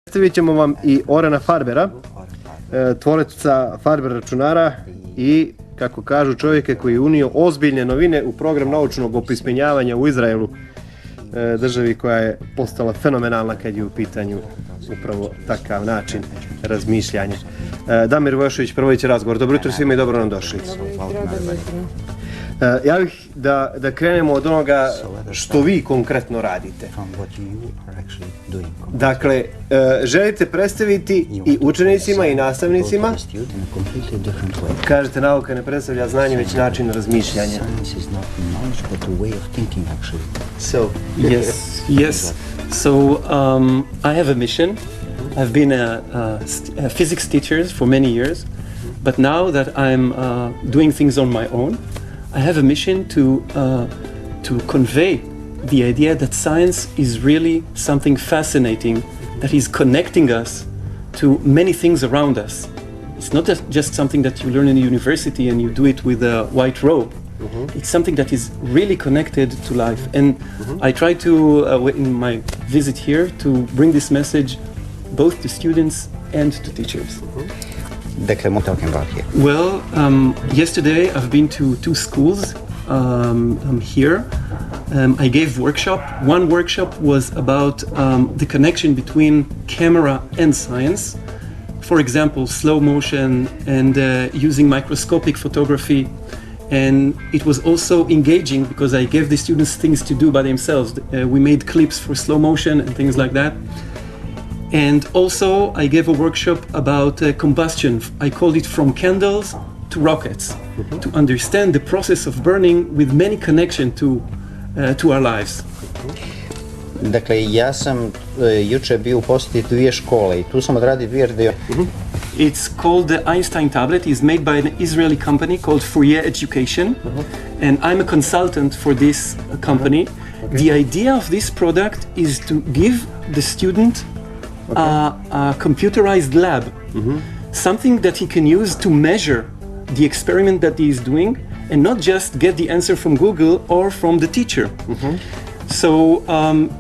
Predstavit ćemo vam i Orena Farbera, tvorca Farber računara i, kako kažu, čovjeka koji je unio ozbiljne novine u program naučnog opismenjavanja u Izraelu, državi koja je postala fenomenalna kad je u pitanju upravo takav način razmišljanja. Damir Vojošević provodit će razgovor. Dobro jutro svima i dobro nam došli. Ja bih da krenemo od onoga što vi konkretno radite. Dakle, želite predstaviti i učenicima i nastavnicima, kažete nauka ne predstavlja znanje, već način razmišljanja. Yes. So I have a mission. I've been a physics teacher for many years, but now that I'm doing things on my own, I have a mission to convey the idea that science is really something fascinating, that is connecting us to many things around us. It's not just something that you learn in a university and you do it with a white robe. It's something that is really connected to life. And I try to, in my visit here, to bring this message both to students and to teachers. What are you talking about here? Well, yesterday I've been to two schools here. I gave workshop. One workshop was about the connection between camera and science. For example, slow motion and using microscopic photography. And it was also engaging because I gave the students things to do by themselves. We made clips for slow motion and things like that. And also I gave a workshop about combustion. I called it From Candles to Rockets, to understand the process of burning with many connection to our lives. Dakle, ja sam juče bio u posjeti dvije škole i tu sam odradio dvije radio. It's called the Einstein tablet. It's made by an Israeli company called Fourier Education, and I'm a consultant for this company. The idea of this product is to give the student a computerized lab, something that he can use to measure the experiment that he is doing and not just get the answer from Google or from the teacher. So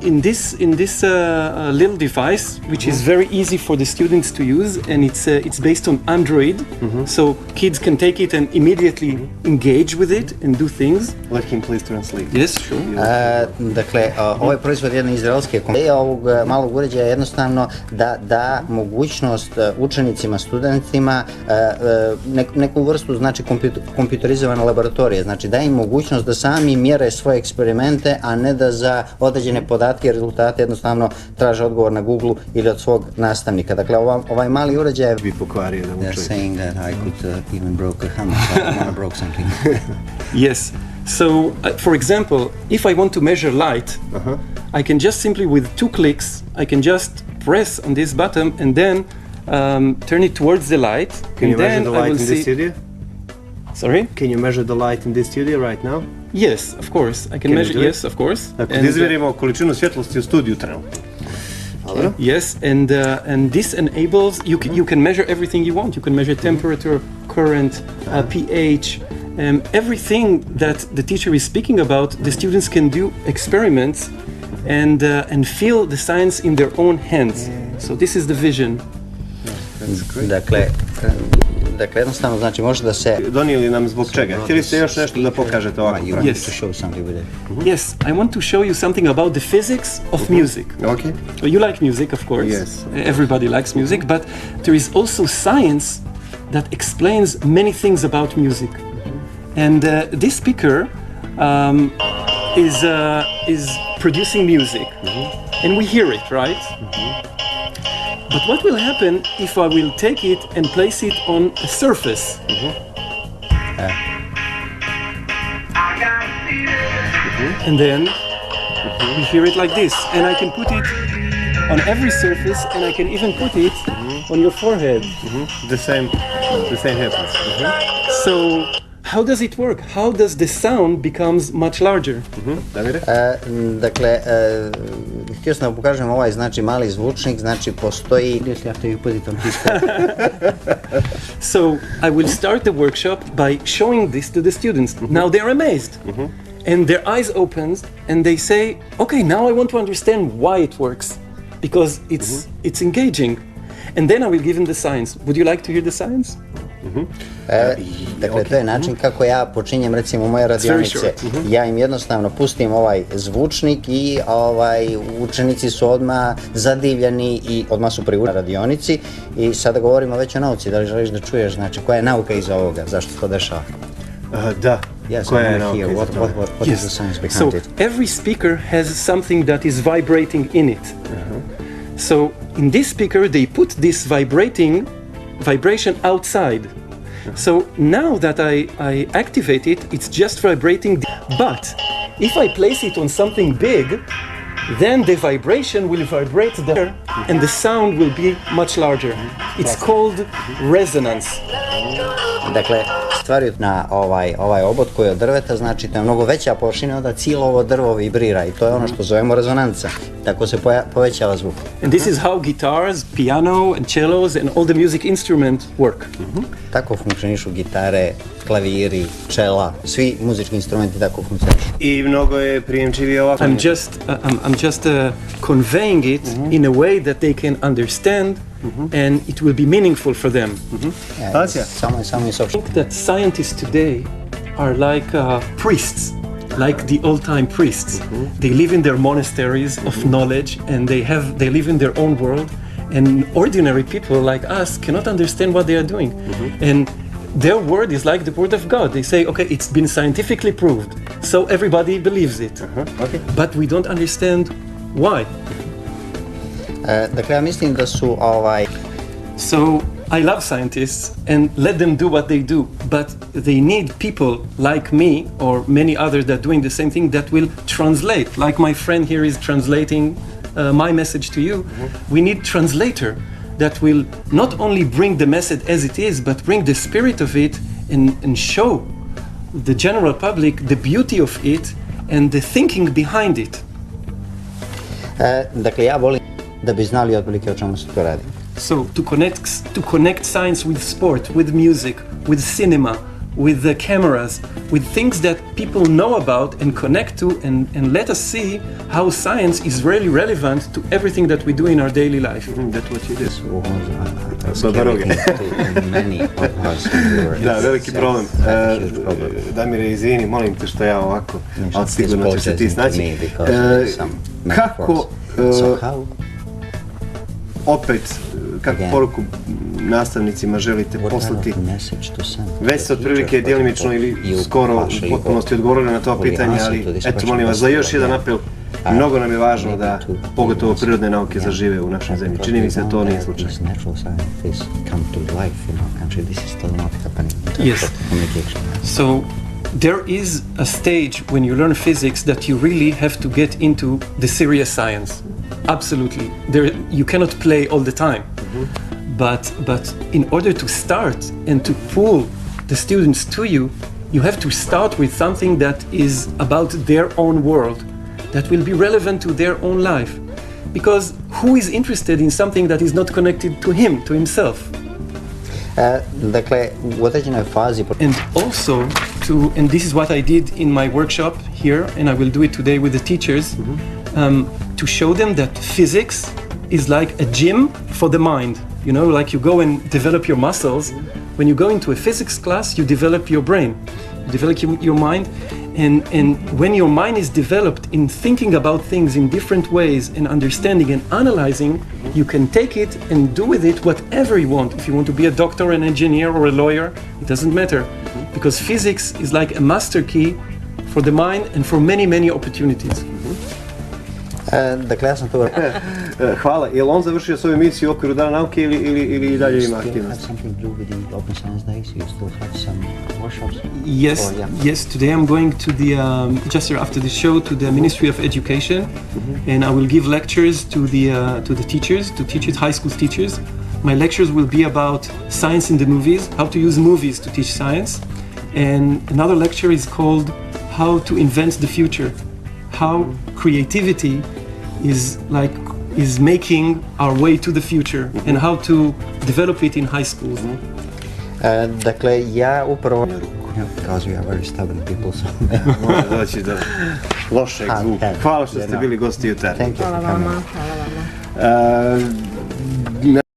in this little device, which is very easy for the students to use, and it's based on Android, so kids can take it and immediately engage with it and do things. Let him please translate. Yes, sure. Dakle, ovaj proizvod jedne izraelske kompanije ovog malog uređaja jednostavno da mogućnost učenicima, studentima neku vrstu, znači kompjuterizovane laboratorije, znači da im mogućnost da sami mjere svoje eksperimente, a ne da za određene podatke i rezultate jednostavno traže odgovor na Google ili od svog nastavnika. Dakle, ovaj mali uređaj bi pokvario da mu čuje. They're saying that I could even broke a hammer, so I wanna broke something. Yes. So, for example, if I want to measure light, I can just simply, with 2 clicks, I can just press on this button and then turn it towards the light. Can you measure the light in this studio? Sorry? Can you measure the light in this studio right now? Yes, of course. I can measure. Yes, of course. Dakle, da izmjerimo količinu svjetlosti u studiju trenutno. Yes, and this enables you can measure everything you want. You can measure temperature, current, pH, everything that the teacher is speaking about. The students can do experiments and feel the science in their own hands. So this is the vision. Dakle, jednostavno, znači može da se... Donijeli nam zbog čega? Htjeli ste još nešto da pokažete ovako? Yes. Yes, I want to show you something about the physics of music. Okay. You like music, of course. Yes. Everybody likes music, but there is also science that explains many things about music. And this speaker is producing music, and we hear it, right? But what will happen if I will take it and place it on a surface? And then we hear it like this. And I can put it on every surface, and I can even put it on your forehead. The same happens. So how does it work? How does the sound becomes much larger? Dakle, htio sam da pokažem ovaj, znači, mali zvučnik, znači postoji... So I will start the workshop by showing this to the students. Now they're amazed. And their eyes opens and they say, okay, now I want to understand why it works. because it's engaging. And then I will give him the science. Would you like to hear the science? Dakle, to je način kako ja počinjem recimo moje radionice. Ja im jednostavno pustim ovaj zvučnik i učenici su odmah zadivljeni i odmah su privučeni na radionici. I sada govorimo već o nauci. Da li želiš da čuješ, znači, koja je nauka iza ovoga? Zašto to dešava? Da. Yes, koja je nauka iza toga? What is the science behind it? So every speaker has something that is vibrating in it. So in this speaker they put this vibration outside. So now that I activate it, it's just vibrating. But if I place it on something big, then the vibration will vibrate there and the sound will be much larger. It's called resonance. Dakle, stvari na ovaj obod koji je od drveta, znači to je mnogo veća površina, onda cijelo ovo drvo vibrira i to je ono što zovemo rezonanca. Tako se povećava zvuk. And this is how guitars, piano and cellos and all the music instruments work. Tako funkcionišu gitare, klaviri, čela, svi muzički instrumenti tako funkcionišu. I mnogo je prijemčivije ovako. I'm just conveying it in a way that they can understand and it will be meaningful for them. Samo je I think that scientists today are like priests, like the old-time priests. They live in their monasteries of knowledge and they live in their own world, and ordinary people like us cannot understand what they are doing. And their word is like the word of God. They say, okay, it's been scientifically proved, so everybody believes it. But we don't understand why. Dakle, ja mislim da su So I love scientists and let them do what they do, but they need people like me or many others that are doing the same thing that will translate. Like my friend here is translating my message to you. We need translator that will not only bring the message as it is, but bring the spirit of it and show the general public the beauty of it and the thinking behind it. Dakle, ja volim da bi znali otprilike o čemu se to radi. So to connect science with sport, with music, with cinema, with the cameras, with things that people know about and connect to and let us see how science is really relevant to everything that we do in our daily life. That's what you do. Da, veliki problem. Damire, izvini, molim te što ja ovako, ali sigurno ćeš se ti snaći. Kako, opet, kakvu poruku nastavnicima želite poslati? Već se otprilike djelimično ili skoro u potpunosti odgovorili na to pitanje, ali eto, molim vas, za još jedan apel. Mnogo nam je važno da, pogotovo prirodne nauke, zažive u našoj zemlji. Čini mi se da to nije slučaj. Yes. So there is a stage when you learn physics that you really have to get into the serious science. Absolutely. You cannot play all the time. But in order to start and to pull the students to you, you have to start with something that is about their own world, that will be relevant to their own life. Because who is interested in something that is not connected to him, to himself? Dakle, u određenoj fazi... And also, and this is what I did in my workshop here, and I will do it today with the teachers, to show them that physics is like a gym for the mind. You know, like you go and develop your muscles. When you go into a physics class, you develop your brain, you develop your mind. And when your mind is developed in thinking about things in different ways and understanding and analyzing, you can take it and do with it whatever you want. If you want to be a doctor, an engineer, or a lawyer, it doesn't matter. Because physics is like a master key for the mind and for many, many opportunities. Dakle, ja sam to... Hvala. Je li on završio svoju emisiju u okviru Dana nauke ili dalje ima aktivnosti? Yes, today I'm going to the, just after the show, to the Ministry of Education, and I will give lectures to the teachers, to teach it, high school teachers. My lectures will be about science in the movies, how to use movies to teach science. And another lecture is called How to Invent the Future, how creativity is making our way to the future and how to develop it in high schools. Dakle, ja upravo... Because we are very stubborn people, so... Može doći do lošeg zvuka. Hvala što ste bili gosti jutarnji. Hvala vama.